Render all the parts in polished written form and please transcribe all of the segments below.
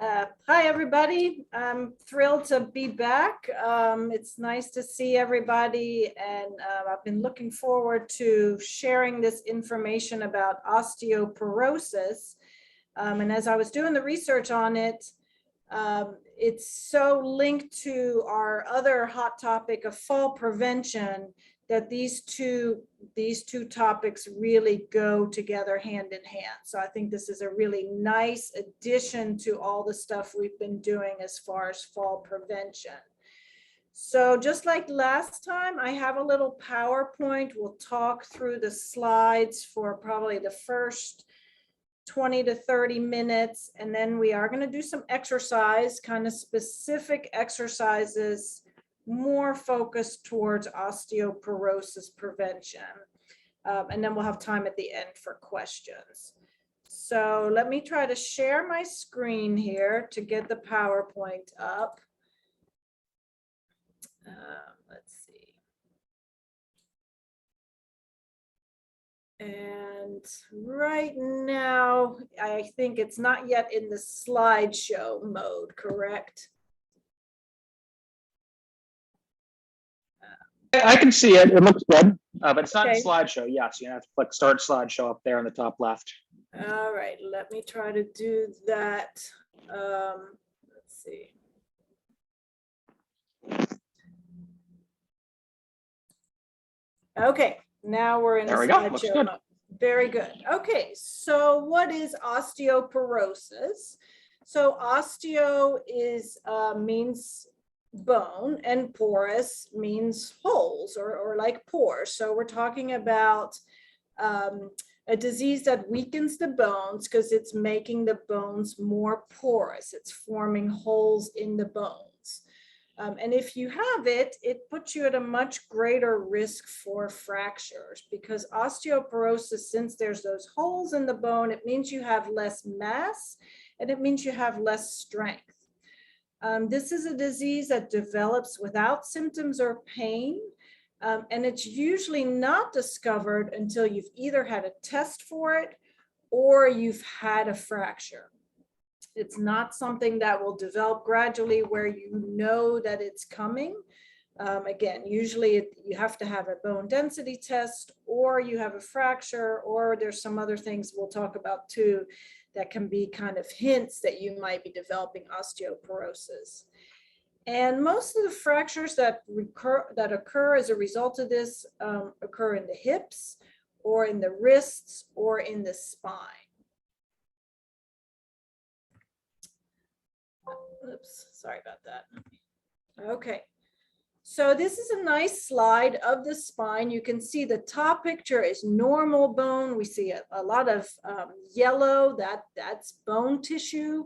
Hi, everybody. I'm thrilled to be back. It's nice to see everybody, and I've been looking forward to sharing this information about osteoporosis. And as I was doing the research on it, it's so linked to our other hot topic of fall prevention that these two topics really go together hand in hand. So I think this is a really nice addition to all the stuff we've been doing as far as fall prevention. So just like last time, I have a little PowerPoint. We'll talk through the slides for probably the first 20 to 30 minutes, and then we are going to do some exercise, kind of specific exercises, more focused towards osteoporosis prevention. And then we'll have time at the end for questions. So let me try to share my screen here to get the PowerPoint up. Let's see. And right now, I think it's not yet in the slideshow mode, correct? I can see it. It looks good, but it's not in slideshow. Yes, you have to click start slideshow up there on the top left. All right, let me try to do that. Let's see. Okay, now we're in the slideshow mode. Very good. Okay, so what is osteoporosis? So osteo is means bone, and porous means holes or like pores. So we're talking about a disease that weakens the bones because it's making the bones more porous. It's forming holes in the bones. And if you have it, it puts you at a much greater risk for fractures, because osteoporosis, since there's those holes in the bone, it means you have less mass and it means you have less strength. This is a disease that develops without symptoms or pain, and it's usually not discovered until you've either had a test for it or you've had a fracture. It's not something that will develop gradually where you know that it's coming. Again, usually you have to have a bone density test, or you have a fracture, or there's some other things we'll talk about too that can be kind of hints that you might be developing osteoporosis. And most of the fractures that occur as a result of this occur in the hips or in the wrists or in the spine. Oops, sorry about that. Okay, so this is a nice slide of the spine. You can see the top picture is normal bone. We see a lot of yellow, that's bone tissue.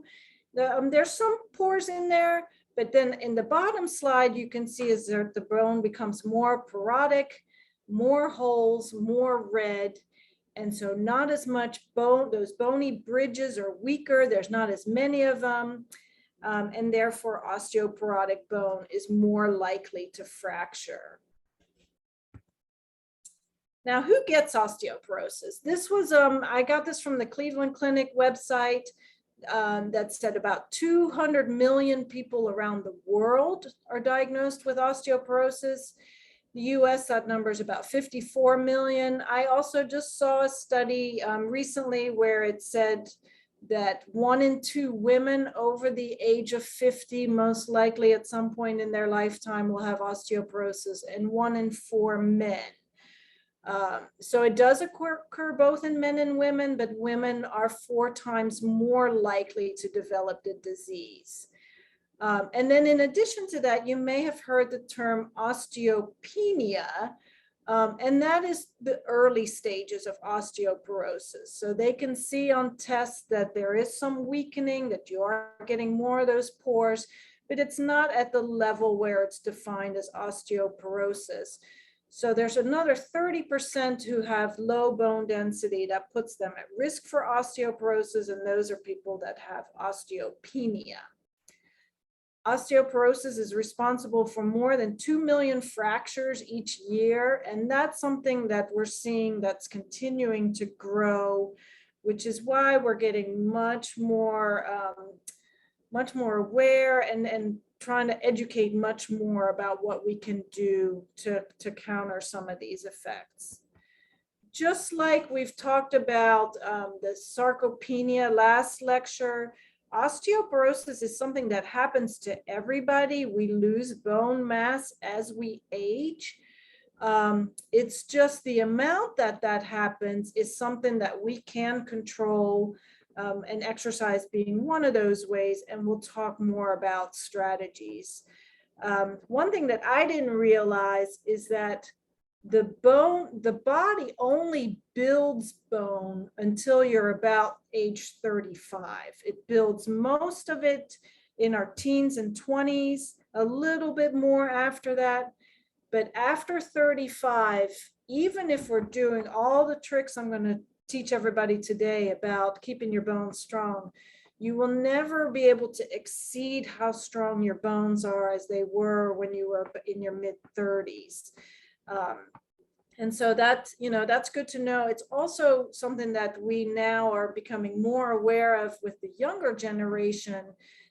There's some pores in there, but then in the bottom slide, you can see is that the bone becomes more porotic, more holes, more red. And so not as much bone, those bony bridges are weaker. There's not as many of them. And therefore osteoporotic bone is more likely to fracture. Now, who gets osteoporosis? This was, I got this from the Cleveland Clinic website that said about 200 million people around the world are diagnosed with osteoporosis. The US, that number is about 54 million. I also just saw a study recently where it said that 1 in 2 women over the age of 50 most likely at some point in their lifetime will have osteoporosis, and 1 in 4 men. So it does occur both in men and women, but women are 4 times more likely to develop the disease. And then in addition to that, you may have heard the term osteopenia, and that is the early stages of osteoporosis. So they can see on tests that there is some weakening, that you are getting more of those pores, but it's not at the level where it's defined as osteoporosis. So there's another 30% who have low bone density that puts them at risk for osteoporosis, and those are people that have osteopenia. Osteoporosis is responsible for more than 2 million fractures each year, and that's something that we're seeing that's continuing to grow, which is why we're getting much more much more aware and trying to educate much more about what we can do to counter some of these effects. Just like we've talked about the sarcopenia last lecture, osteoporosis is something that happens to everybody. We lose bone mass as we age. It's just the amount that happens is something that we can control, and exercise being one of those ways, and we'll talk more about strategies. One thing that I didn't realize is that the body only builds bone until you're about age 35. It builds most of it in our teens and 20s, a little bit more after that. But after 35, even if we're doing all the tricks I'm going to teach everybody today about keeping your bones strong, you will never be able to exceed how strong your bones are as they were when you were in your mid-30s. And so that's good to know. It's also something that we now are becoming more aware of with the younger generation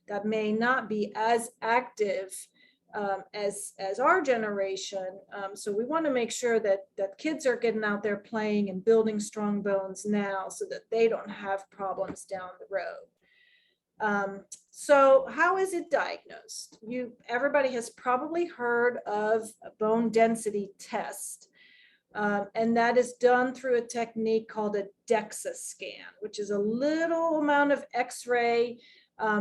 that may not be as active as our generation. So we want to make sure that kids are getting out there playing and building strong bones now so that they don't have problems down the road. So how is it diagnosed? Everybody has probably heard of a bone density test. And that is done through a technique called a DEXA scan, which is a little amount of X-ray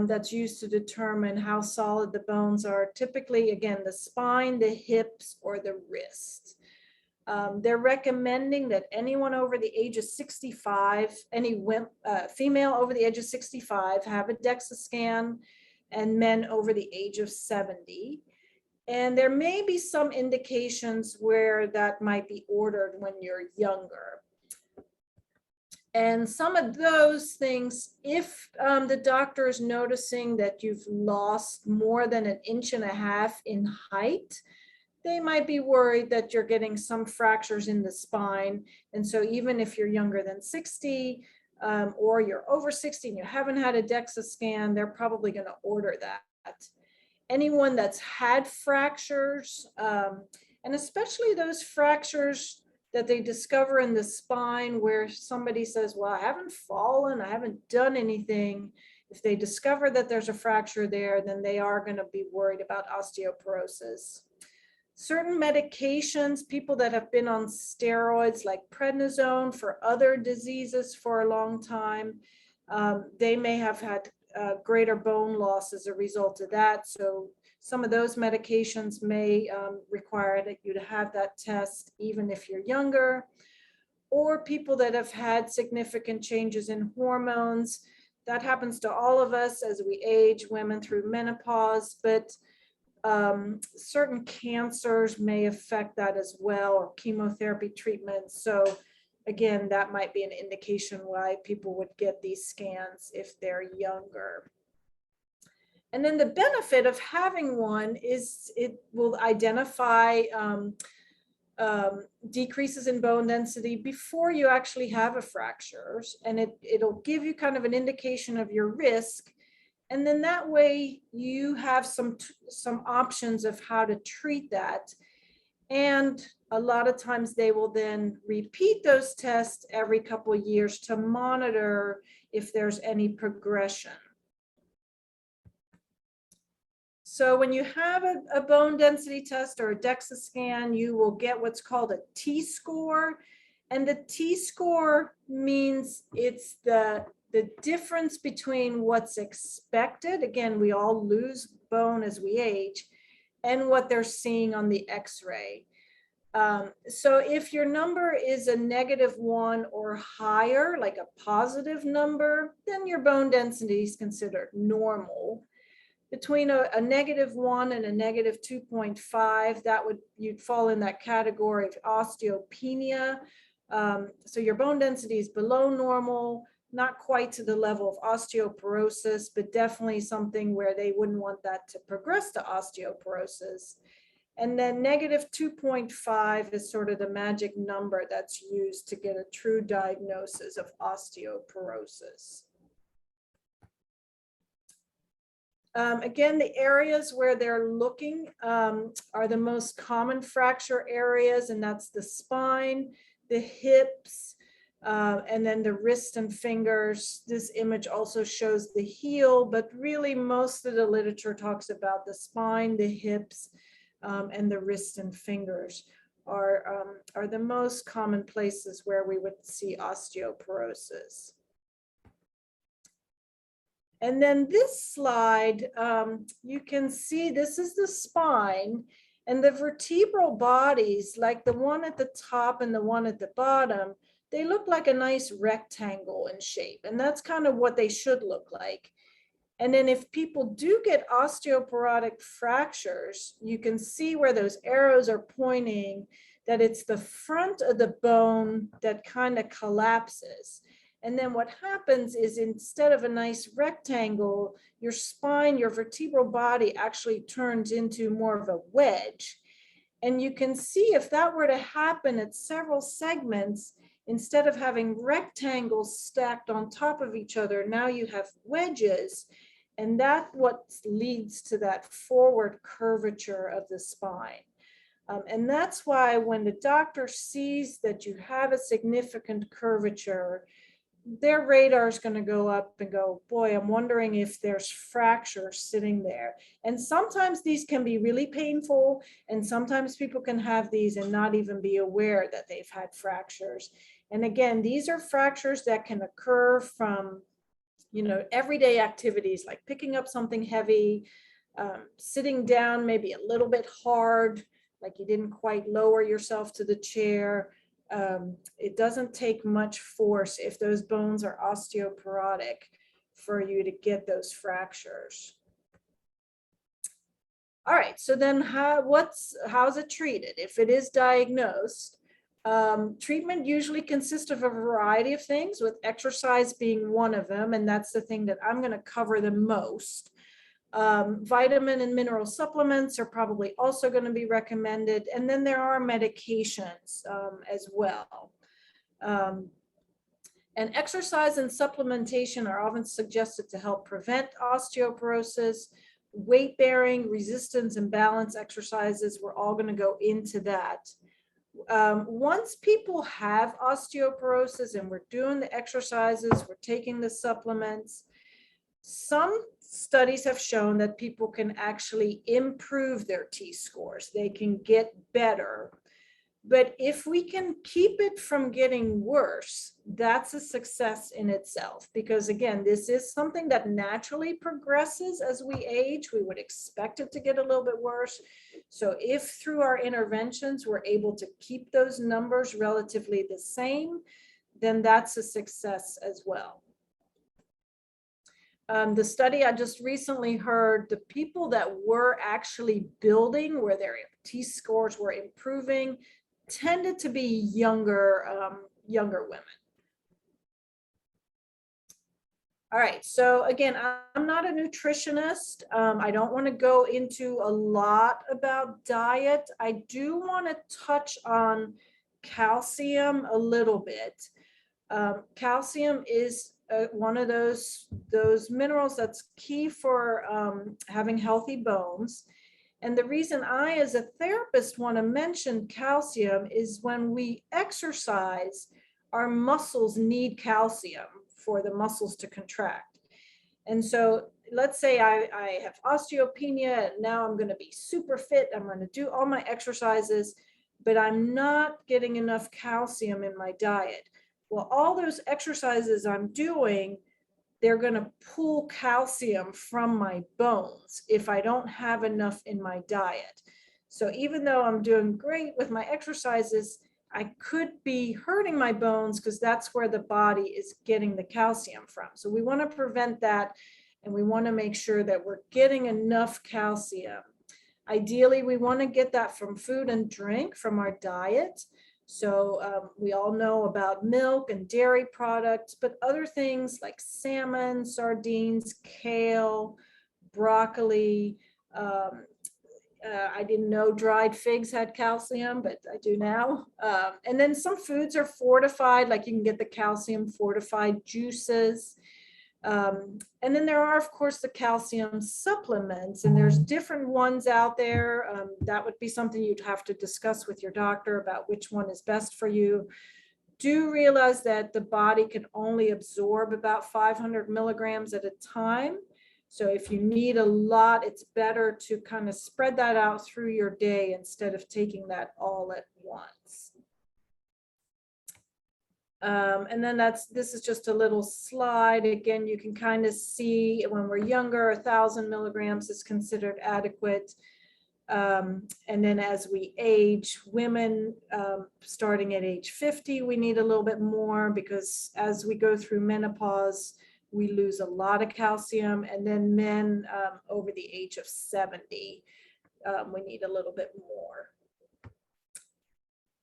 that's used to determine how solid the bones are. Typically, again, the spine, the hips, or the wrist. They're recommending that anyone over the age of 65, female over the age of 65, have a DEXA scan, and men over the age of 70. And there may be some indications where that might be ordered when you're younger. And some of those things, if the doctor is noticing that you've lost more than 1.5 inches in height, they might be worried that you're getting some fractures in the spine. And so even if you're younger than 60 or you're over 60 and you haven't had a DEXA scan, they're probably going to order that. Anyone that's had fractures, and especially those fractures that they discover in the spine where somebody says, well, I haven't fallen, I haven't done anything. If they discover that there's a fracture there, then they are going to be worried about osteoporosis. Certain medications, people that have been on steroids like prednisone for other diseases for a long time, they may have had greater bone loss as a result of that. So some of those medications may require you to have that test even if you're younger. Or people that have had significant changes in hormones. That happens to all of us as we age, women through menopause, but certain cancers may affect that as well, or chemotherapy treatments. So again, that might be an indication why people would get these scans if they're younger. And then the benefit of having one is it will identify decreases in bone density before you actually have a fracture. And it'll give you kind of an indication of your risk. And then that way you have some options of how to treat that. And a lot of times they will then repeat those tests every couple of years to monitor if there's any progression. So when you have a bone density test or a DEXA scan, you will get what's called a T-score. And the T-score means it's the difference between what's expected. Again, we all lose bone as we age, and what they're seeing on the X-ray. So if your number is a -1 or higher, like a positive number, then your bone density is considered normal. Between a -1 and a -2.5, you'd fall in that category of osteopenia. So your bone density is below normal, not quite to the level of osteoporosis, but definitely something where they wouldn't want that to progress to osteoporosis. And then -2.5 is sort of the magic number that's used to get a true diagnosis of osteoporosis. Again, the areas where they're looking are the most common fracture areas, and that's the spine, the hips, and then the wrist and fingers. This image also shows the heel, but really most of the literature talks about the spine, the hips, and the wrist and fingers are the most common places where we would see osteoporosis. And then this slide, you can see this is the spine, and the vertebral bodies, like the one at the top and the one at the bottom, they look like a nice rectangle in shape, and that's kind of what they should look like. And then if people do get osteoporotic fractures, you can see where those arrows are pointing, that it's the front of the bone that kind of collapses. And then what happens is, instead of a nice rectangle, your spine, your vertebral body actually turns into more of a wedge. And you can see if that were to happen at several segments, instead of having rectangles stacked on top of each other, now you have wedges. And that's what leads to that forward curvature of the spine. And that's why when the doctor sees that you have a significant curvature, their radar is going to go up and go, boy, I'm wondering if there's fractures sitting there. And sometimes these can be really painful, and sometimes people can have these and not even be aware that they've had fractures. And again, these are fractures that can occur from, you know, everyday activities like picking up something heavy, sitting down maybe a little bit hard, like you didn't quite lower yourself to the chair. It doesn't take much force if those bones are osteoporotic for you to get those fractures. All right, so then how's it treated? If it is diagnosed, treatment usually consists of a variety of things, with exercise being one of them, and that's the thing that I'm going to cover the most. Vitamin and mineral supplements are probably also going to be recommended. And then there are medications as well. And exercise and supplementation are often suggested to help prevent osteoporosis. Weight bearing, resistance, and balance exercises, we're all going to go into that. Once people have osteoporosis and we're doing the exercises, we're taking the supplements, some studies have shown that people can actually improve their T-scores. They can get better. But if we can keep it from getting worse, that's a success in itself. Because again, this is something that naturally progresses as we age. We would expect it to get a little bit worse. So if through our interventions, we're able to keep those numbers relatively the same, then that's a success as well. The study I just recently heard, the people that were actually building, where their T-scores were improving, tended to be younger women. All right, so again, I'm not a nutritionist. I don't want to go into a lot about diet. I do want to touch on calcium a little bit. Calcium is one of those minerals that's key for having healthy bones. And the reason I, as a therapist, want to mention calcium is when we exercise, our muscles need calcium for the muscles to contract. And so let's say I have osteopenia and now I'm going to be super fit. I'm going to do all my exercises, but I'm not getting enough calcium in my diet. Well, all those exercises I'm doing, they're going to pull calcium from my bones if I don't have enough in my diet. So even though I'm doing great with my exercises, I could be hurting my bones because that's where the body is getting the calcium from. So we want to prevent that, and we want to make sure that we're getting enough calcium. Ideally, we want to get that from food and drink, from our diet. So we all know about milk and dairy products, but other things like salmon, sardines, kale, broccoli. I didn't know dried figs had calcium, but I do now. And then some foods are fortified, like you can get the calcium fortified juices. And then there are, of course, the calcium supplements, and there's different ones out there. That would be something you'd have to discuss with your doctor about which one is best for you. Do realize that the body can only absorb about 500 milligrams at a time. So if you need a lot, it's better to kind of spread that out through your day instead of taking that all at once. And then this is just a little slide. Again, you can kind of see when we're younger, 1,000 milligrams is considered adequate. And then as we age, women starting at age 50, we need a little bit more, because as we go through menopause, we lose a lot of calcium. And then men over the age of 70, we need a little bit more.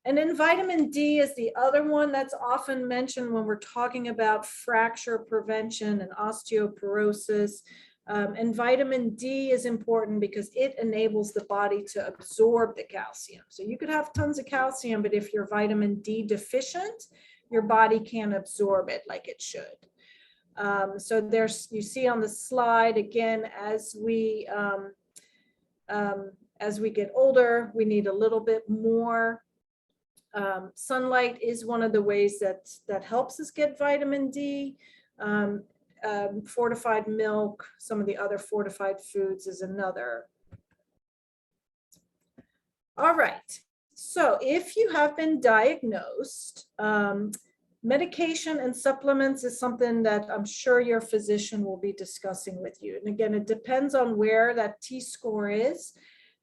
And then vitamin D is the other one that's often mentioned when we're talking about fracture prevention and osteoporosis. And vitamin D is important because it enables the body to absorb the calcium. So you could have tons of calcium, but if you're vitamin D deficient, your body can't absorb it like it should. So you see on the slide, again, as we get older, we need a little bit more. Sunlight is one of the ways that helps us get vitamin D. Fortified milk, some of the other fortified foods is another. All right, so if you have been diagnosed, medication and supplements is something that I'm sure your physician will be discussing with you. And again, it depends on where that T-score is,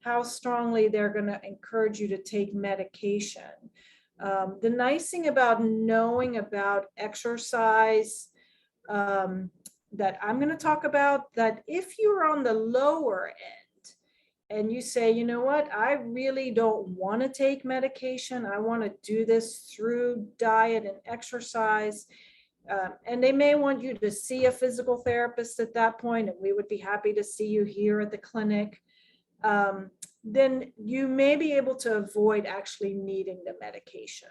how strongly they're going to encourage you to take medication. The nice thing about knowing about exercise that I'm going to talk about, that if you're on the lower end and you say, you know what, I really don't want to take medication, I want to do this through diet and exercise, and they may want you to see a physical therapist at that point, and we would be happy to see you here at the clinic. Then you may be able to avoid actually needing the medication.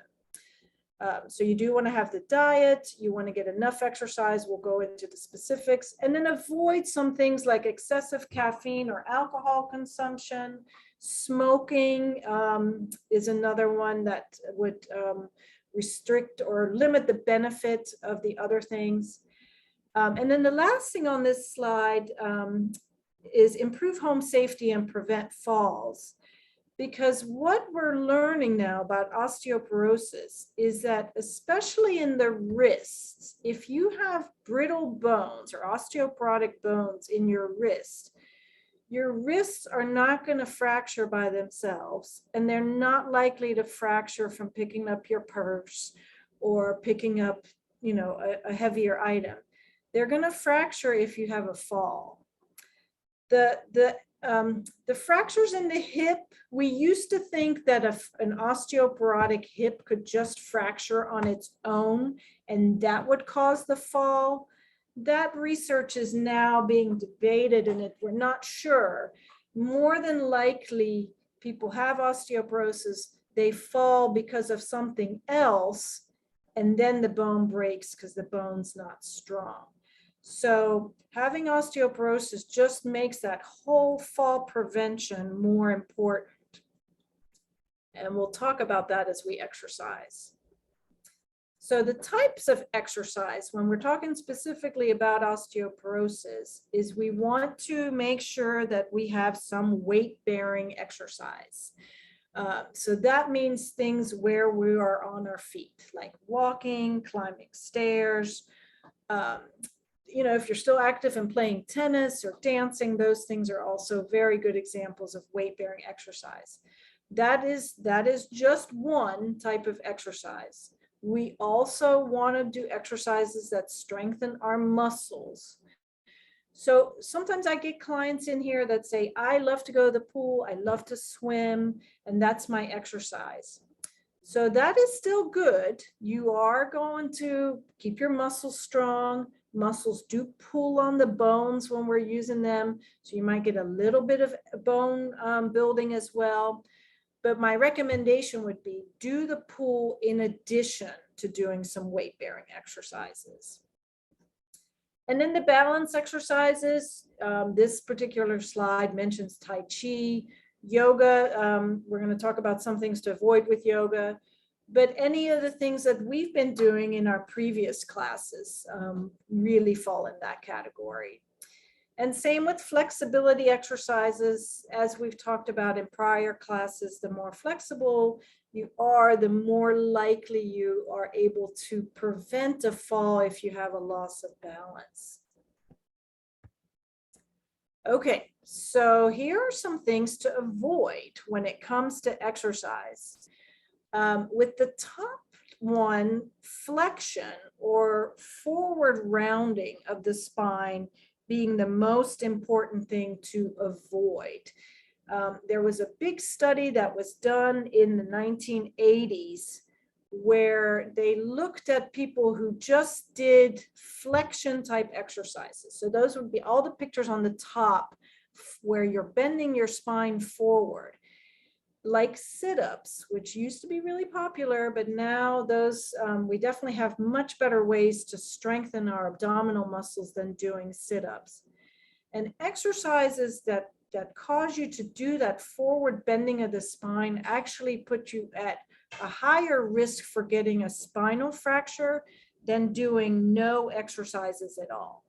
So you do want to have the diet, you want to get enough exercise, we'll go into the specifics, and then avoid some things like excessive caffeine or alcohol consumption. Smoking is another one that would restrict or limit the benefit of the other things. And then the last thing on this slide is improve home safety and prevent falls. Because what we're learning now about osteoporosis is that, especially in the wrists, if you have brittle bones or osteoporotic bones in your wrists are not going to fracture by themselves, and they're not likely to fracture from picking up your purse or picking up, a heavier item. They're going to fracture if you have a fall. The fractures in the hip, we used to think that an osteoporotic hip could just fracture on its own and that would cause the fall. That research is now being debated, and we're not sure. More than likely, people have osteoporosis, they fall because of something else, and then the bone breaks because the bone's not strong. So having osteoporosis just makes that whole fall prevention more important. And we'll talk about that as we exercise. So the types of exercise, when we're talking specifically about osteoporosis, is we want to make sure that we have some weight-bearing exercise. So that means things where we are on our feet, like walking, climbing stairs, if you're still active and playing tennis or dancing, those things are also very good examples of weight-bearing exercise. That is just one type of exercise. We also want to do exercises that strengthen our muscles. So sometimes I get clients in here that say, I love to go to the pool, I love to swim, and that's my exercise. So that is still good. You are going to keep your muscles strong. Muscles do pull on the bones when we're using them, so you might get a little bit of bone building as well. But my recommendation would be do the pool in addition to doing some weight-bearing exercises. And then the balance exercises, this particular slide mentions Tai Chi, yoga. We're going to talk about some things to avoid with yoga, but any of the things that we've been doing in our previous classes really fall in that category. And same with flexibility exercises, as we've talked about in prior classes. The more flexible you are, the more likely you are able to prevent a fall if you have a loss of balance. Okay, so here are some things to avoid when it comes to exercise. With the top one, flexion or forward rounding of the spine being the most important thing to avoid. There was a big study that was done in the 1980s where they looked at people who just did flexion type exercises. So those would be all the pictures on the top where you're bending your spine forward, like sit-ups, which used to be really popular, but now those, we definitely have much better ways to strengthen our abdominal muscles than doing sit-ups. And exercises that cause you to do that forward bending of the spine actually put you at a higher risk for getting a spinal fracture than doing no exercises at all.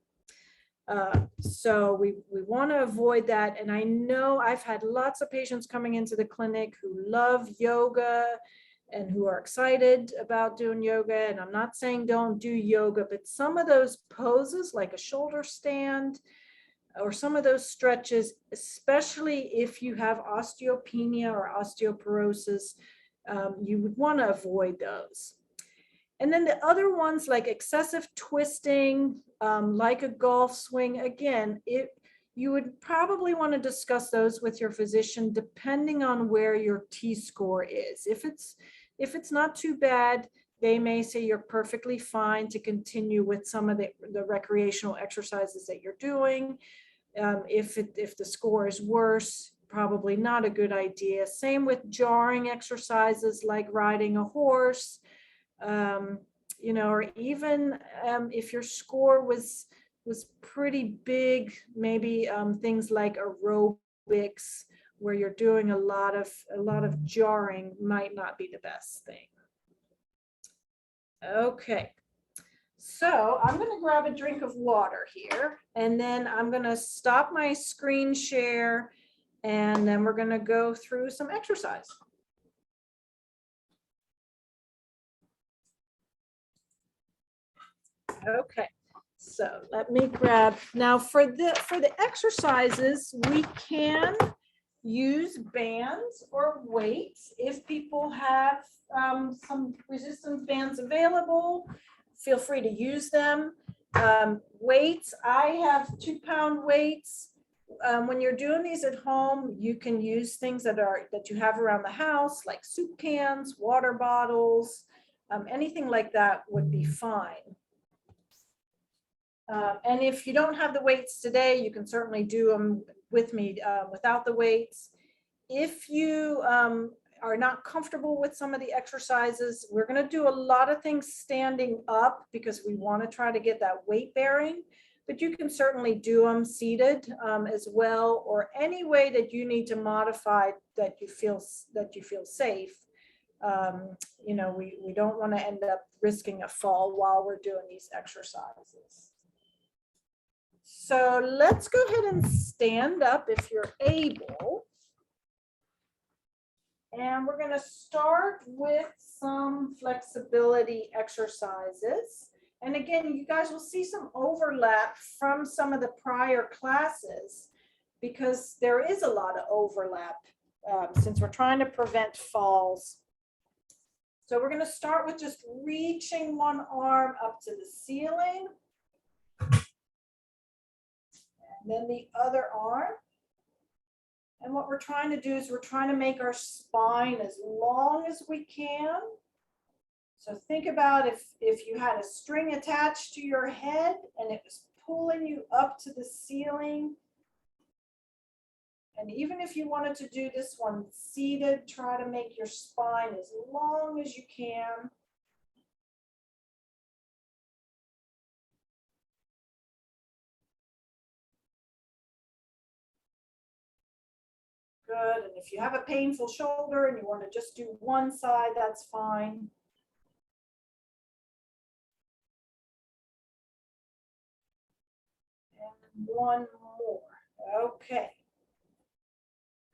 So we want to avoid that. And I know I've had lots of patients coming into the clinic who love yoga and who are excited about doing yoga. And I'm not saying don't do yoga, but some of those poses, like a shoulder stand or some of those stretches, especially if you have osteopenia or osteoporosis, you would want to avoid those. And then the other ones like excessive twisting, like a golf swing, again, you would probably want to discuss those with your physician depending on where your T-score is. If it's not too bad, they may say you're perfectly fine to continue with some of the recreational exercises that you're doing. If the score is worse, probably not a good idea. Same with jarring exercises like riding a horse. You know, or even if your score was pretty big, maybe things like aerobics, where you're doing a lot of jarring, might not be the best thing. Okay, so I'm going to grab a drink of water here, and then I'm going to stop my screen share, and then we're going to go through some exercise. Okay, so let me grab, now for the exercises, we can use bands or weights. If people have some resistance bands available, feel free to use them. Weights, I have 2-pound weights. When you're doing these at home, you can use things that you have around the house, like soup cans, water bottles, anything like that would be fine. And if you don't have the weights today, you can certainly do them with me without the weights. If you are not comfortable with some of the exercises, we're going to do a lot of things standing up because we want to try to get that weight bearing, but you can certainly do them seated as well, or any way that you need to modify that you feel safe. You know, we don't want to end up risking a fall while we're doing these exercises. So let's go ahead and stand up if you're able. And we're going to start with some flexibility exercises. And again, you guys will see some overlap from some of the prior classes because there is a lot of overlap since we're trying to prevent falls. So we're going to start with just reaching one arm up to the ceiling. Then the other arm. And what we're trying to do is we're trying to make our spine as long as we can. So think about if you had a string attached to your head and it was pulling you up to the ceiling. And even if you wanted to do this one seated, try to make your spine as long as you can. Good. And if you have a painful shoulder and you want to just do one side, that's fine. And one more. Okay.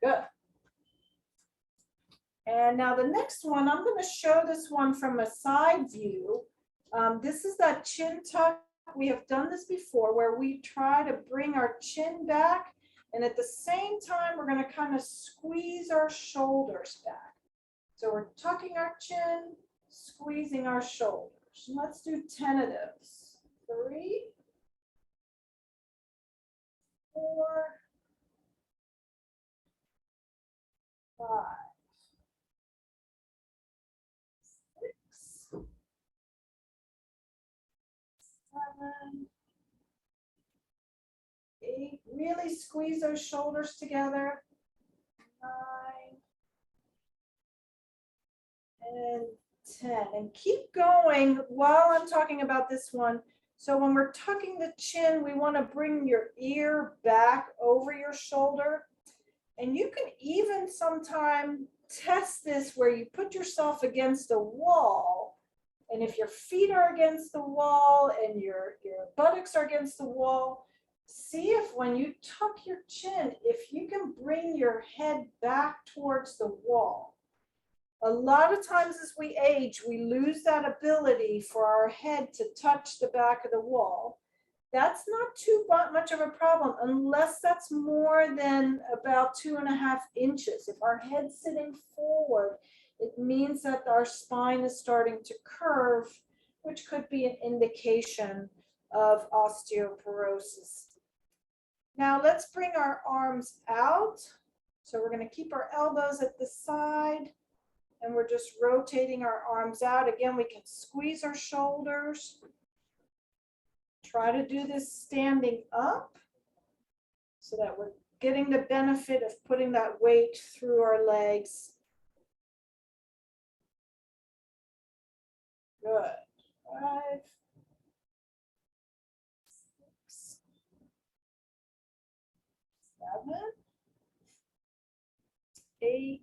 Good. And now the next one, I'm going to show this one from a side view. This is that chin tuck. We have done this before where we try to bring our chin back. And at the same time, we're going to kind of squeeze our shoulders back. So we're tucking our chin, squeezing our shoulders. Let's do tentatives. 3, 4, 5, 6, 7, 8. Really squeeze those shoulders together. 9 and 10. And keep going while I'm talking about this one. So when we're tucking the chin, we want to bring your ear back over your shoulder. And you can even sometime test this where you put yourself against a wall. And if your feet are against the wall and your buttocks are against the wall, see if when you tuck your chin, if you can bring your head back towards the wall. A lot of times as we age, we lose that ability for our head to touch the back of the wall. That's not too much of a problem unless that's more than about 2.5 inches. If our head's sitting forward, it means that our spine is starting to curve, which could be an indication of osteoporosis. Now let's bring our arms out. So we're going to keep our elbows at the side. And we're just rotating our arms out. Again, we can squeeze our shoulders. Try to do this standing up so that we're getting the benefit of putting that weight through our legs. Good. 5, 6, 7, 8,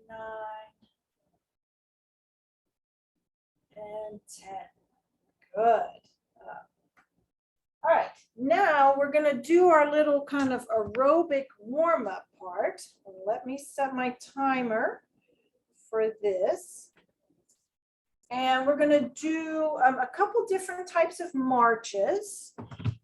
9, and 10. Good. All right, now we're going to do our little kind of aerobic warm-up part. Let me set my timer for this. And we're going to do a couple different types of marches.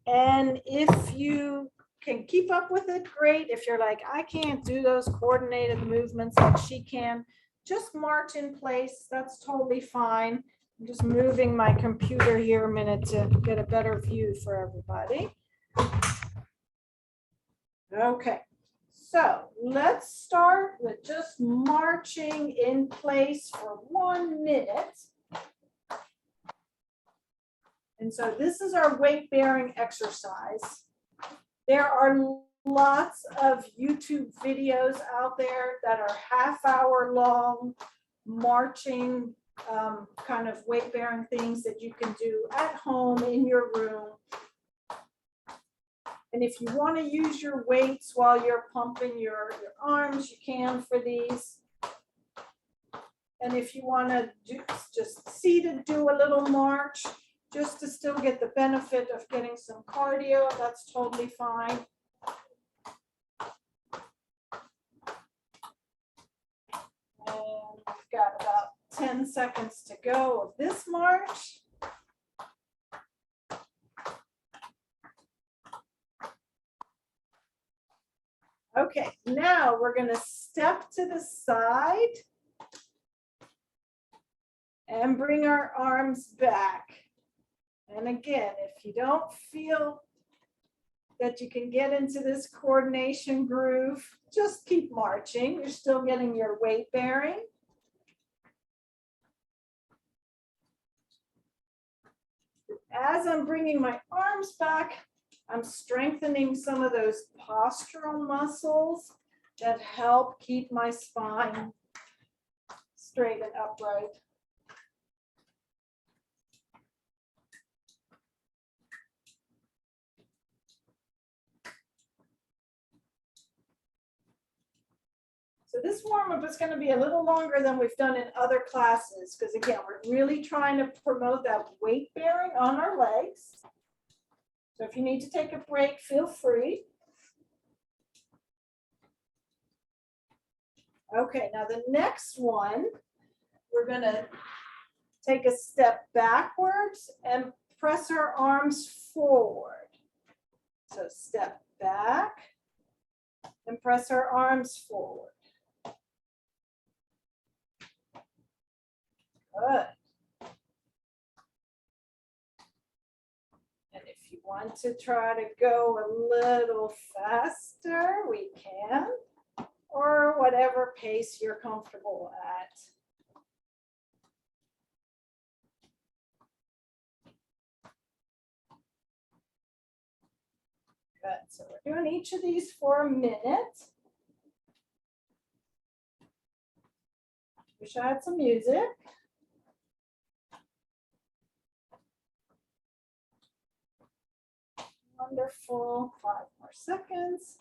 And if you can keep up with it, great. If you're like, I can't do those coordinated movements like she can, just march in place. That's totally fine. I'm just moving my computer here a minute to get a better view for everybody. Okay, so let's start with just marching in place for 1 minute. And so this is our weight-bearing exercise. There are lots of YouTube videos out there that are half-hour long, marching kind of weight-bearing things that you can do at home in your room. And if you want to use your weights while you're pumping your arms, you can for these. And if you want to just seated, do a little march, just to still get the benefit of getting some cardio, that's totally fine. And we've got about 10 seconds to go of this march. Okay, now we're going to step to the side and bring our arms back. And again, if you don't feel that you can get into this coordination groove, just keep marching. You're still getting your weight bearing. As I'm bringing my arms back, I'm strengthening some of those postural muscles that help keep my spine straight and upright. this warm-up is going to be a little longer than we've done in other classes because, again, we're really trying to promote that weight bearing on our legs. So if you need to take a break, feel free. Okay, now the next one, we're going to take a step backwards and press our arms forward. So step back and press our arms forward. Good. And if you want to try to go a little faster, we can, or whatever pace you're comfortable at. Good. So we're doing each of these for a minute. Wish I had some music. Wonderful. 5 more seconds.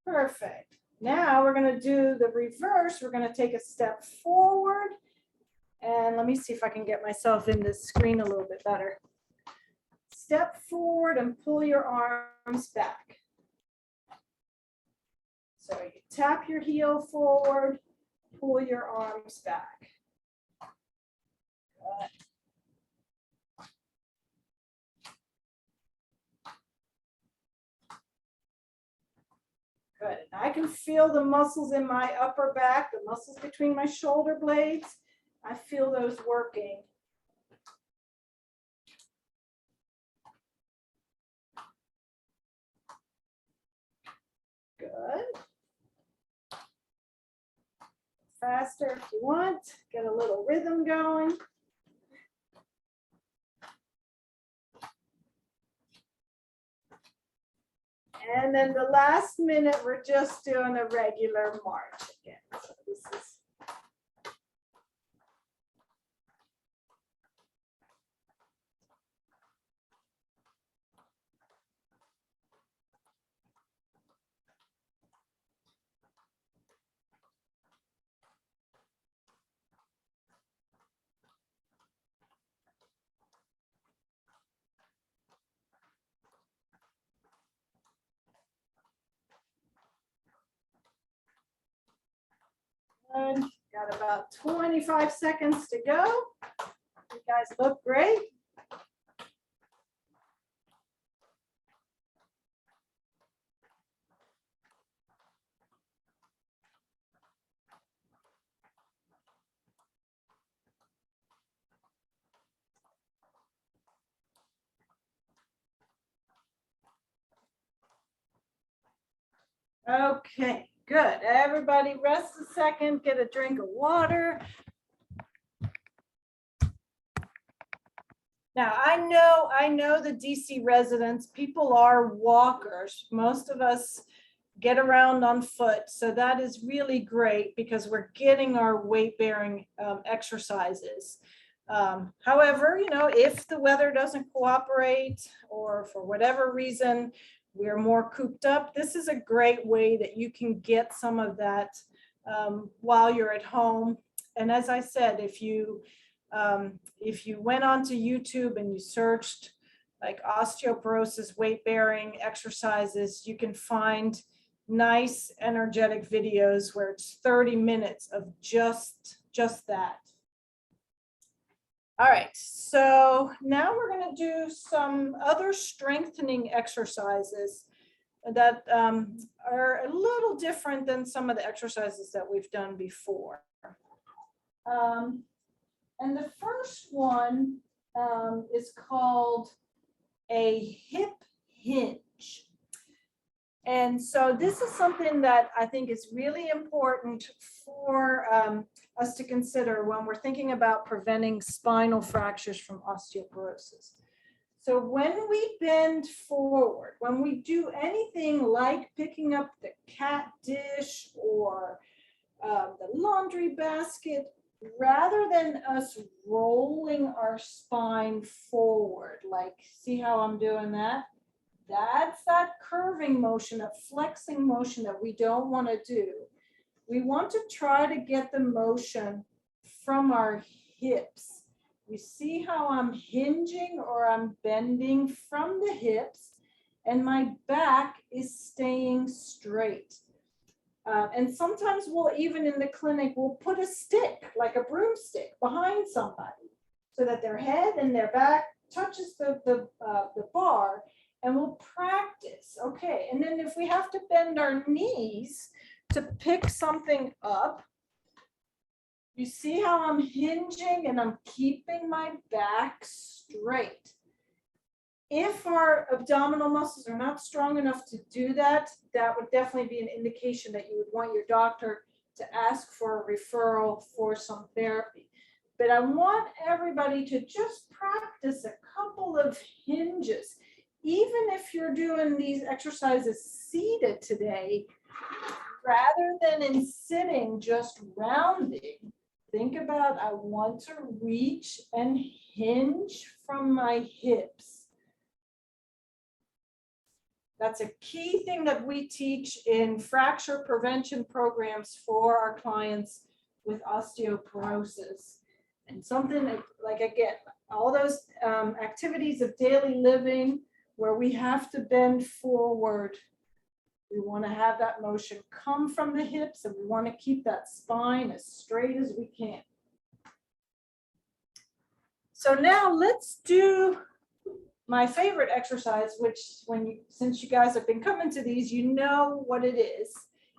Perfect. Now we're going to do the reverse. We're going to take a step forward. And let me see if I can get myself in this screen a little bit better. Step forward and pull your arms back. So you tap your heel forward, pull your arms back. Good. Good. I can feel the muscles in my upper back, the muscles between my shoulder blades. I feel those working. Good. Faster if you want. Get a little rhythm going. And then the last minute, we're just doing a regular march again. So this is good. Got about 25 seconds to go. You guys look great. Okay, good. Everybody rest a second, get a drink of water. Now, I know the DC residents, people are walkers. Most of us get around on foot. So that is really great because we're getting our weight bearing exercises. However, you know, if the weather doesn't cooperate or for whatever reason, we're more cooped up, this is a great way that you can get some of that while you're at home. And as I said, if you went onto YouTube and you searched like osteoporosis weight bearing exercises, you can find nice energetic videos where it's 30 minutes of just that. All right, so now we're going to do some other strengthening exercises that are a little different than some of the exercises that we've done before. And the first one is called a hip hinge. And so this is something that I think is really important for us to consider when we're thinking about preventing spinal fractures from osteoporosis. So when we bend forward, when we do anything like picking up the cat dish or the laundry basket, rather than us rolling our spine forward, like see how I'm doing that? That's that curving motion, that flexing motion that we don't want to do. We want to try to get the motion from our hips. You see how I'm hinging or I'm bending from the hips, and my back is staying straight. And sometimes we'll, even in the clinic, we'll put a stick, like a broomstick, behind somebody so that their head and their back touches the bar, and we'll practice. Okay, and then if we have to bend our knees to pick something up, you see how I'm hinging and I'm keeping my back straight. If our abdominal muscles are not strong enough to do that, that would definitely be an indication that you would want your doctor to ask for a referral for some therapy. But I want everybody to just practice a couple of hinges. Even if you're doing these exercises seated today, rather than in sitting, just rounding, think about, I want to reach and hinge from my hips. That's a key thing that we teach in fracture prevention programs for our clients with osteoporosis. And something like, again, all those activities of daily living where we have to bend forward, we want to have that motion come from the hips, and we want to keep that spine as straight as we can. So now let's do my favorite exercise, which since you guys have been coming to these, you know what it is.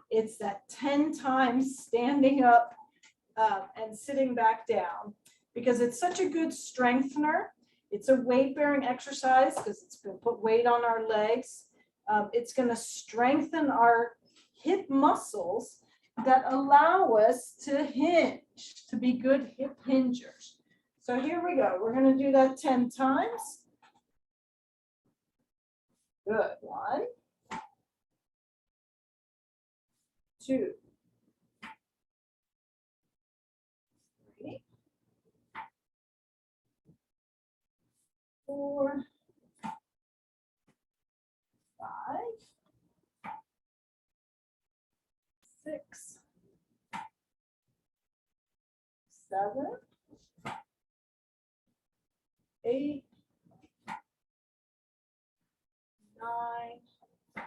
It's that 10 times standing up and sitting back down, because it's such a good strengthener. It's a weight-bearing exercise because it's going to put weight on our legs. It's going to strengthen our hip muscles that allow us to hinge, to be good hip hingers. So here we go. We're going to do that 10 times. Good. 1, 2, 3, 4, 5, 6, 7, 8, 9,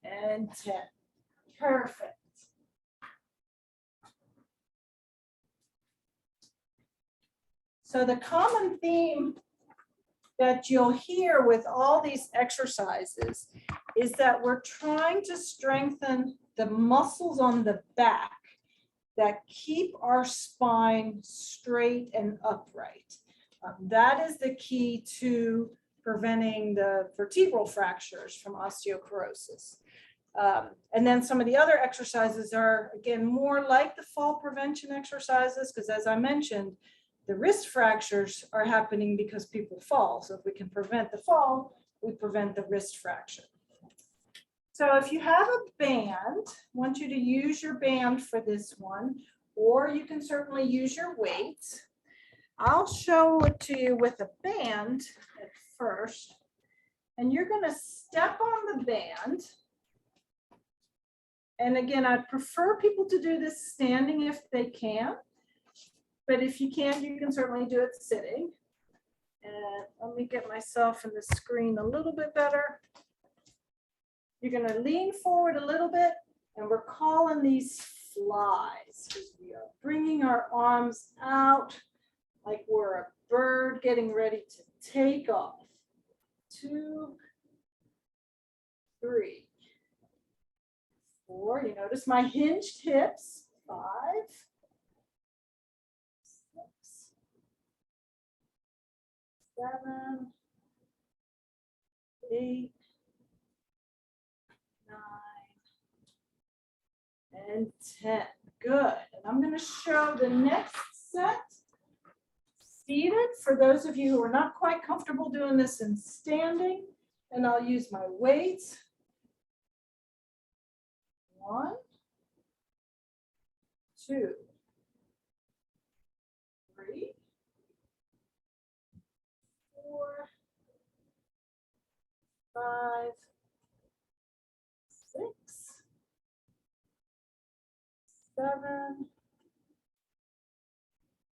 and 10. Perfect. So the common theme that you'll hear with all these exercises is that we're trying to strengthen the muscles on the back that keep our spine straight and upright. That is the key to preventing the vertebral fractures from osteoporosis. And then some of the other exercises are, again, more like the fall prevention exercises, because as I mentioned, the wrist fractures are happening because people fall. So if we can prevent the fall, we prevent the wrist fracture. So if you have a band, I want you to use your band for this one, or you can certainly use your weights. I'll show it to you with a band at first, and you're going to step on the band. And again, I'd prefer people to do this standing if they can, but if you can't, you can certainly do it sitting. And let me get myself in the screen a little bit better. You're going to lean forward a little bit, and we're calling these flies because we are bringing our arms out like we're a bird getting ready to take off. 2, 3, 4. You notice my hinged hips. 5, 6, 7, 8, 9, and 10. Good. And I'm going to show the next set seated for those of you who are not quite comfortable doing this in standing. And I'll use my weights. 1, 2, 3, 4, 7,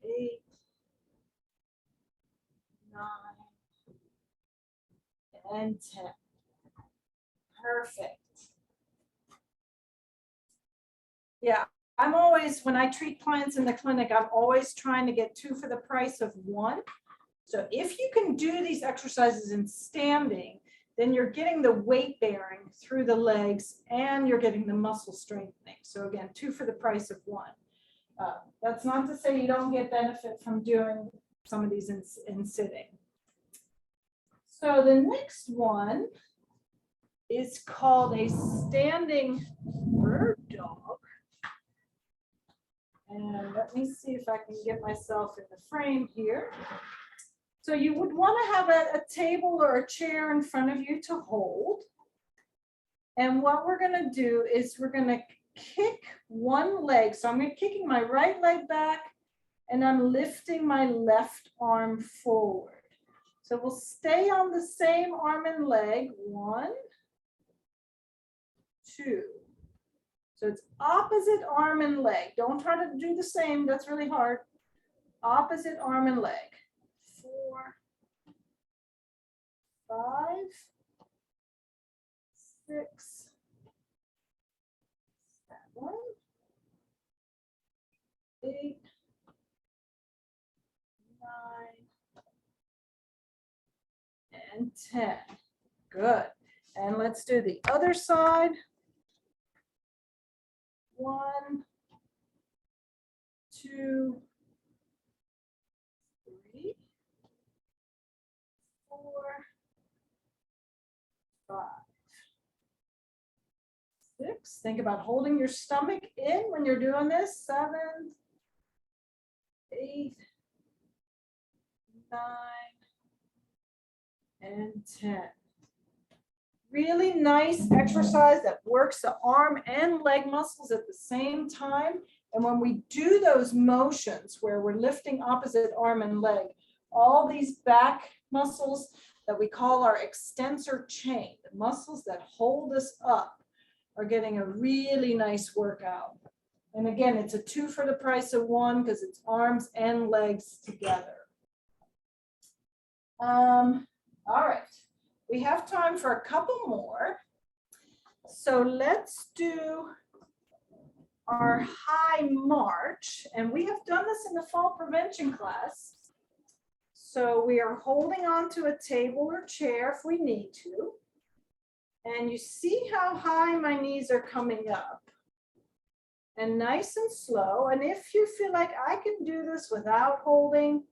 8, 9, and 10. Perfect. Yeah, I'm always, when I treat clients in the clinic, I'm always trying to get 2 for the price of 1. So if you can do these exercises in standing, then you're getting the weight bearing through the legs and you're getting the muscle strengthening. So again, 2 for the price of 1. That's not to say you don't get benefit from doing some of these in sitting. So the next one is called a standing bird dog. And let me see if I can get myself in the frame here. So you would want to have a table or a chair in front of you to hold. And what we're going to do is we're going to kick one leg. So I'm kicking my right leg back and I'm lifting my left arm forward. So we'll stay on the same arm and leg. 1, 2. So it's opposite arm and leg. Don't try to do the same. That's really hard. Opposite arm and leg. 4, 5, 6, 7, 8, 9, and 10. Good. And let's do the other side. 1, 2, 3, 4, 5, 6. Think about holding your stomach in when you're doing this. 7, 8, 9, and 10. Really nice exercise that works the arm and leg muscles at the same time. And when we do those motions where we're lifting opposite arm and leg, all these back muscles that we call our extensor chain, the muscles that hold us up, are getting a really nice workout. And again, it's a 2 for the price of 1 because it's arms and legs together. All right. We have time for a couple more. So let's do our high march. And we have done this in the fall prevention class. So we are holding on to a table or chair if we need to. And you see how high my knees are coming up. And nice and slow. And if you feel like I can do this without holding,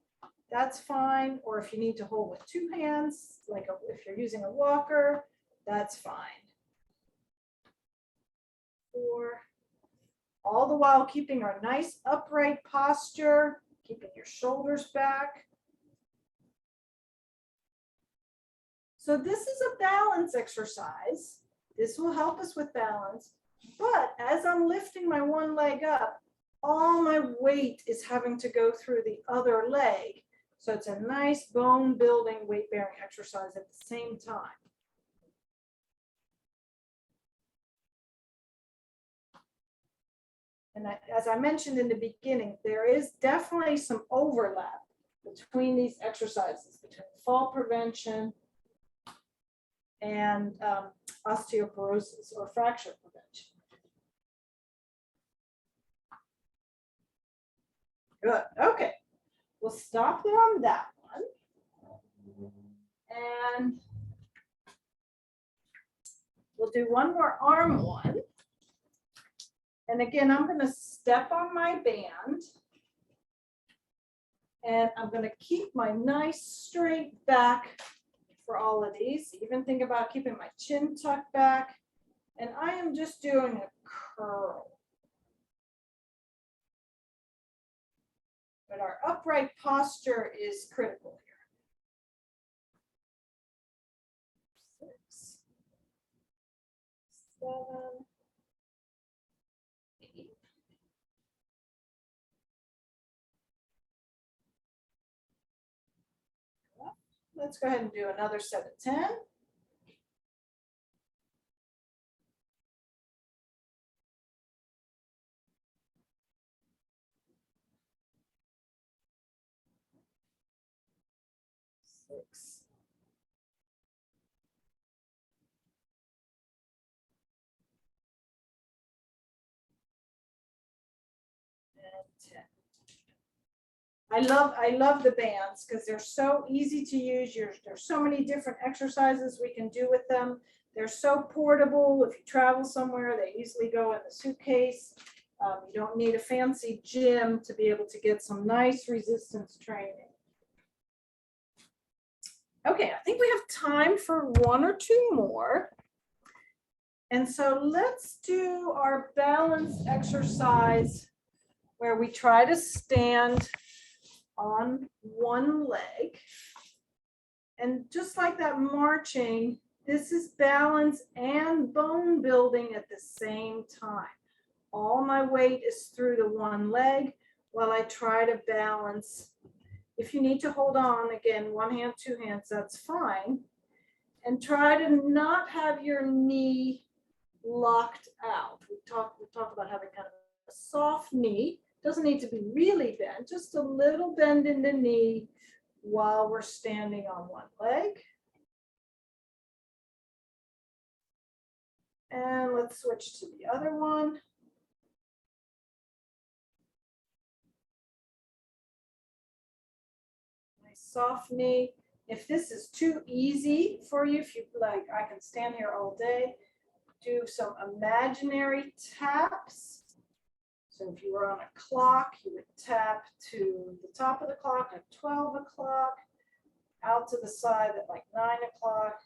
that's fine. Or if you need to hold with 2 hands, like if you're using a walker, that's fine. 4. All the while keeping our nice upright posture, keeping your shoulders back. So this is a balance exercise. This will help us with balance. But as I'm lifting my one leg up, all my weight is having to go through the other leg. So it's a nice bone building weight bearing exercise at the same time. And as I mentioned in the beginning, there is definitely some overlap between these exercises, between fall prevention and osteoporosis or fracture prevention. Good. Okay. We'll stop there on that one. And we'll do one more arm one. And again, I'm going to step on my band. And I'm going to keep my nice straight back for all of these. Even think about keeping my chin tucked back. And I am just doing a curl. But our upright posture is critical here. 6, 7, 8. Let's go ahead and do another set of 10. 6, and 10. I love the bands because they're so easy to use. There's so many different exercises we can do with them. They're so portable. If you travel somewhere, they easily go in the suitcase. You don't need a fancy gym to be able to get some nice resistance training. Okay, I think we have time for 1 or 2 more. And so let's do our balance exercise where we try to stand on one leg. And just like that marching, this is balance and bone building at the same time. All my weight is through the one leg while I try to balance. If you need to hold on, again, 1 hand, 2 hands, that's fine. And try to not have your knee locked out. We talk about having kind of a soft knee. Doesn't need to be really bent, just a little bend in the knee while we're standing on one leg. And let's switch to the other one. Nice soft knee. If this is too easy for you, if you like, I can stand here all day. Do some imaginary taps. So if you were on a clock, you would tap to the top of the clock at 12 o'clock, out to the side at like 9 o'clock,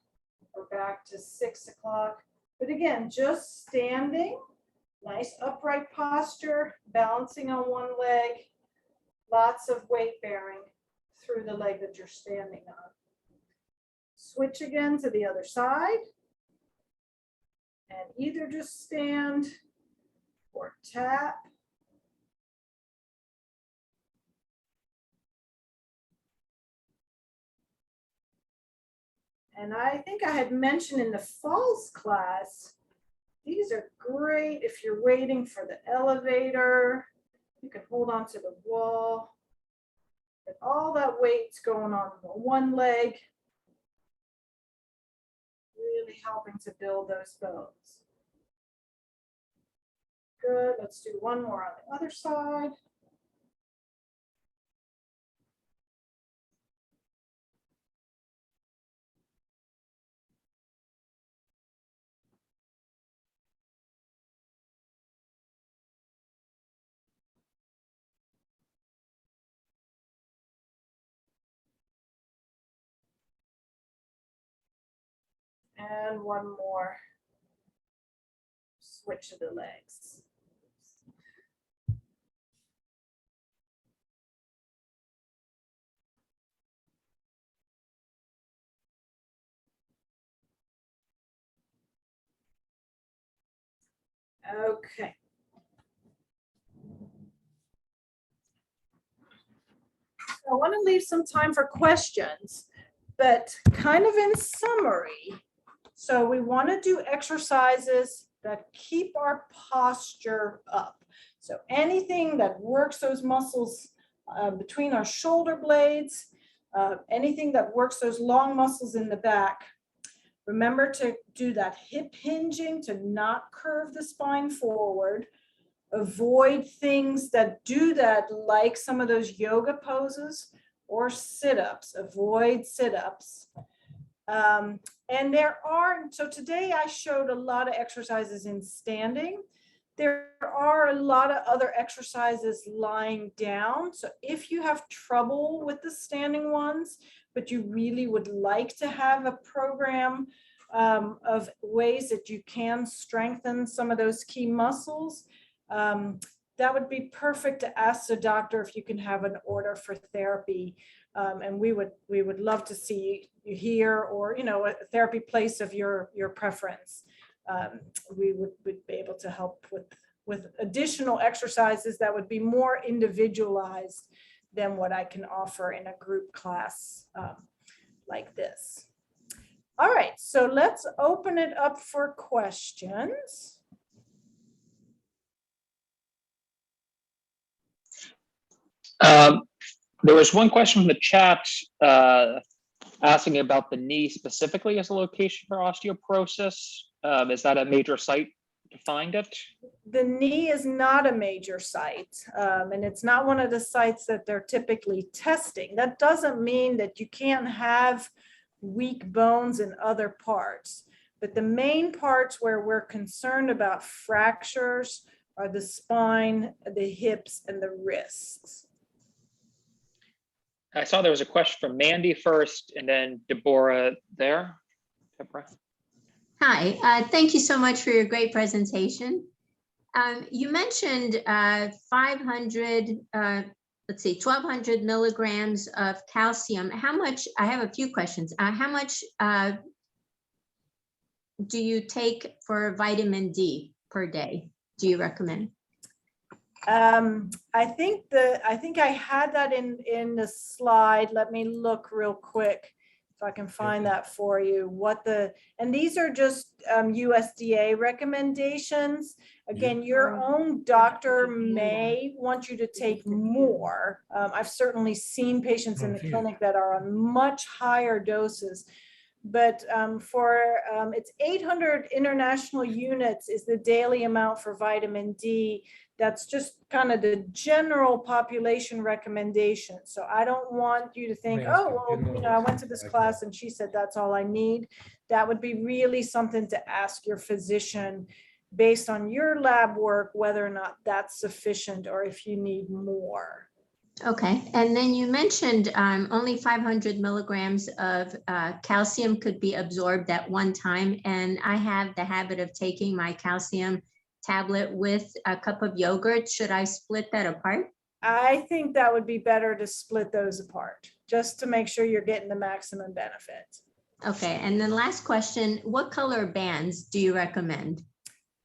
or back to 6 o'clock. But again, just standing, nice upright posture, balancing on one leg, lots of weight bearing through the leg that you're standing on. Switch again to the other side. And either just stand or tap. And I think I had mentioned in the falls class, these are great if you're waiting for the elevator. You can hold on to the wall. And all that weight's going on one leg. Really helping to build those bones. Good, let's do one more on the other side. And one more. Switch of the legs. Okay. I want to leave some time for questions, but kind of in summary. So we want to do exercises that keep our posture up. So anything that works those muscles between our shoulder blades, anything that works those long muscles in the back. Remember to do that hip hinging to not curve the spine forward. Avoid things that do that, like some of those yoga poses or sit-ups. Avoid sit-ups. And there are, so today I showed a lot of exercises in standing. There are a lot of other exercises lying down. So if you have trouble with the standing ones, but you really would like to have a program of ways that you can strengthen some of those key muscles, that would be perfect to ask the doctor if you can have an order for therapy. And we would love to see you here, or a therapy place of your preference. We would be able to help with additional exercises that would be more individualized than what I can offer in a group class like this. All right, so let's open it up for questions. There was one question in the chat asking about the knee specifically as a location for osteoporosis. Is that a major site to find it? The knee is not a major site, and it's not one of the sites that they're typically testing. That doesn't mean that you can't have weak bones in other parts, but the main parts where we're concerned about fractures are the spine, the hips, and the wrists. I saw there was a question from Mandy first, and then Deborah there. Deborah. Hi, thank you so much for your great presentation. You mentioned 1,200 milligrams of calcium. How much, I have a few questions. How much do you take for vitamin D per day? Do you recommend? I think I had that in the slide. Let me look real quick if I can find that for you. And these are just USDA recommendations. Again, your own doctor may want you to take more. I've certainly seen patients in the clinic that are on much higher doses. But it's 800 international units is the daily amount for vitamin D. That's just kind of the general population recommendation. So I don't want you to think, oh, well, I went to this class and she said that's all I need. That would be really something to ask your physician based on your lab work, whether or not that's sufficient or if you need more. Okay, and then you mentioned only 500 milligrams of calcium could be absorbed at one time. And I have the habit of taking my calcium tablet with a cup of yogurt. Should I split that apart? I think that would be better to split those apart, just to make sure you're getting the maximum benefit. Okay, and then last question, what color bands do you recommend?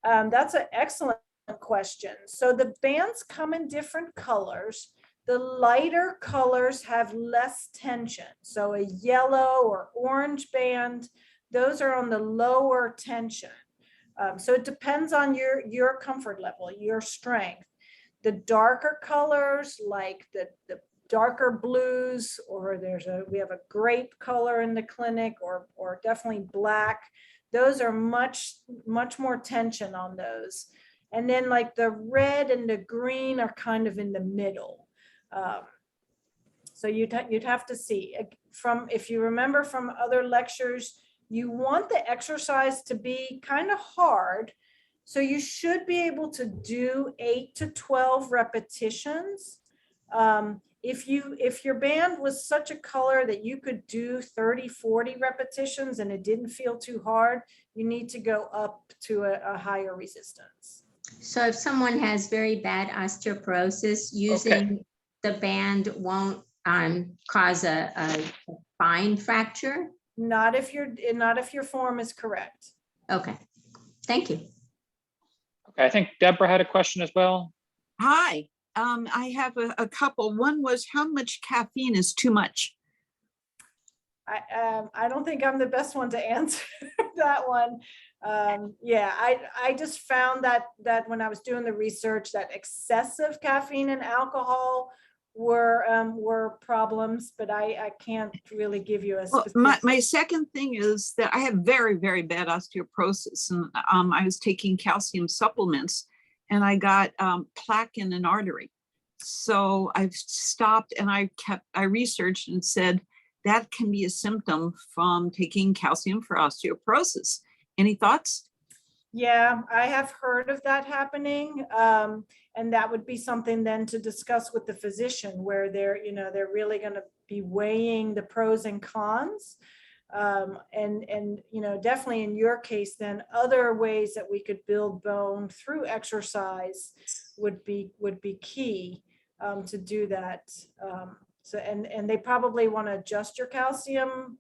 That's an excellent question. So the bands come in different colors. The lighter colors have less tension. So a yellow or orange band, those are on the lower tension. So it depends on your comfort level, your strength. The darker colors, like the darker blues, or we have a grape color in the clinic, or definitely black. Those are much more tension on those. And then like the red and the green are kind of in the middle. So you'd have to see if you remember from other lectures, you want the exercise to be kind of hard. So you should be able to do 8 to 12 repetitions. If your band was such a color that you could do 30, 40 repetitions and it didn't feel too hard, you need to go up to a higher resistance. So if someone has very bad osteoporosis, using the band won't cause a spine fracture? Not if your form is correct. Okay, thank you. Okay, I think Deborah had a question as well. Hi, I have a couple. One was, how much caffeine is too much? I don't think I'm the best one to answer that one. Yeah, I just found that when I was doing the research, that excessive caffeine and alcohol were problems, but I can't really give you a specific. Well, my second thing is that I have very, very bad osteoporosis, and I was taking calcium supplements, and I got plaque in an artery. So I've stopped, and I researched and said that can be a symptom from taking calcium for osteoporosis. Any thoughts? Yeah, I have heard of that happening. And that would be something then to discuss with the physician, where they're really going to be weighing the pros and cons. And definitely in your case, then other ways that we could build bone through exercise would be key to do that. So and they probably want to adjust your calcium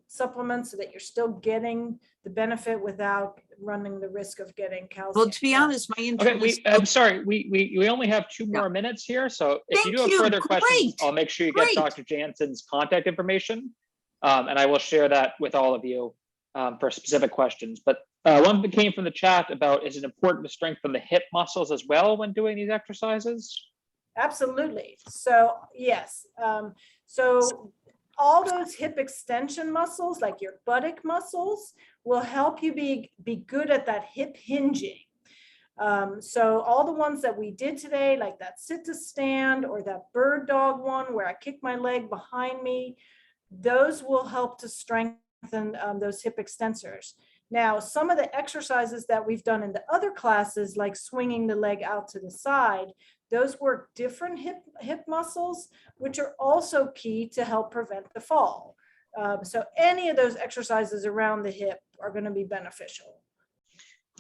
supplements so that you're still getting the benefit without running the risk of getting calcium. Well, to be honest, my intern I'm sorry, we only have 2 more minutes here. So if you do have further questions, I'll make sure you get Dr. Janson's contact information. And I will share that with all of you for specific questions. But one that came from the chat about, is it important to strengthen the hip muscles as well when doing these exercises? Absolutely. So yes. So all those hip extension muscles, like your buttock muscles, will help you be good at that hip hinging. So all the ones that we did today, like that sit to stand or that bird dog one where I kick my leg behind me, those will help to strengthen those hip extensors. Now, some of the exercises that we've done in the other classes, like swinging the leg out to the side, those work different hip muscles, which are also key to help prevent the fall. So any of those exercises around the hip are going to be beneficial.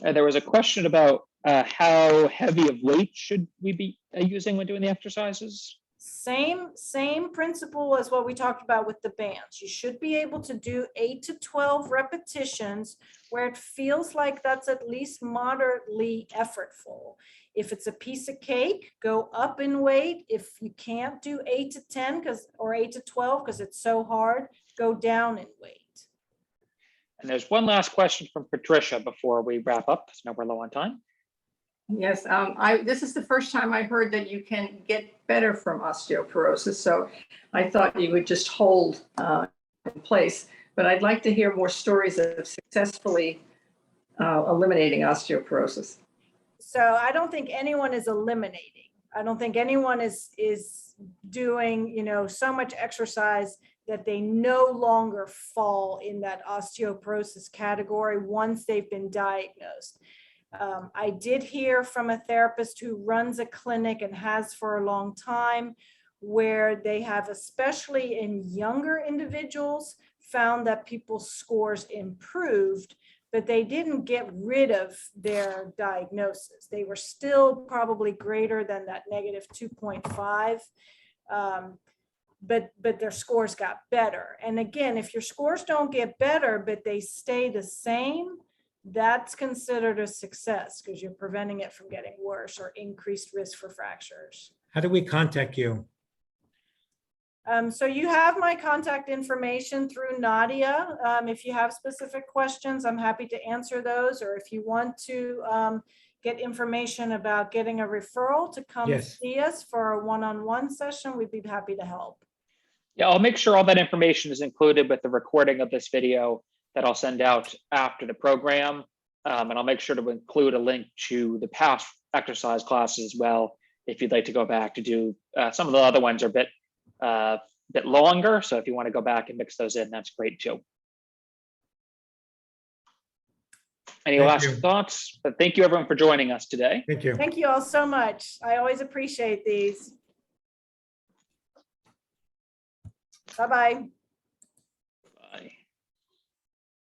There was a question about how heavy of weight should we be using when doing the exercises? Same principle as what we talked about with the bands. You should be able to do 8 to 12 repetitions where it feels like that's at least moderately effortful. If it's a piece of cake, go up in weight. If you can't do 8 to 10 or 8 to 12 because it's so hard, go down in weight. And there's one last question from Patricia before we wrap up, because now we're low on time. Yes, this is the first time I heard that you can get better from osteoporosis. So I thought you would just hold in place, but I'd like to hear more stories of successfully eliminating osteoporosis. So I don't think anyone is eliminating. I don't think anyone is doing, so much exercise that they no longer fall in that osteoporosis category once they've been diagnosed. I did hear from a therapist who runs a clinic and has for a long time, where they have, especially in younger individuals, found that people's scores improved, but they didn't get rid of their diagnosis. They were still probably greater than that negative 2.5. But their scores got better. And again, if your scores don't get better, but they stay the same, that's considered a success because you're preventing it from getting worse or increased risk for fractures. How do we contact you? So you have my contact information through Nadia. If you have specific questions, I'm happy to answer those. Or if you want to get information about getting a referral to come see us for a one-on-one session, we'd be happy to help. Yeah, I'll make sure all that information is included with the recording of this video that I'll send out after the program. And I'll make sure to include a link to the past exercise classes as well, if you'd like to go back to do some of the other ones are a bit longer. So if you want to go back and mix those in, that's great too. Any last thoughts? But thank you everyone for joining us today. Thank you. Thank you all so much. I always appreciate these. Bye-bye.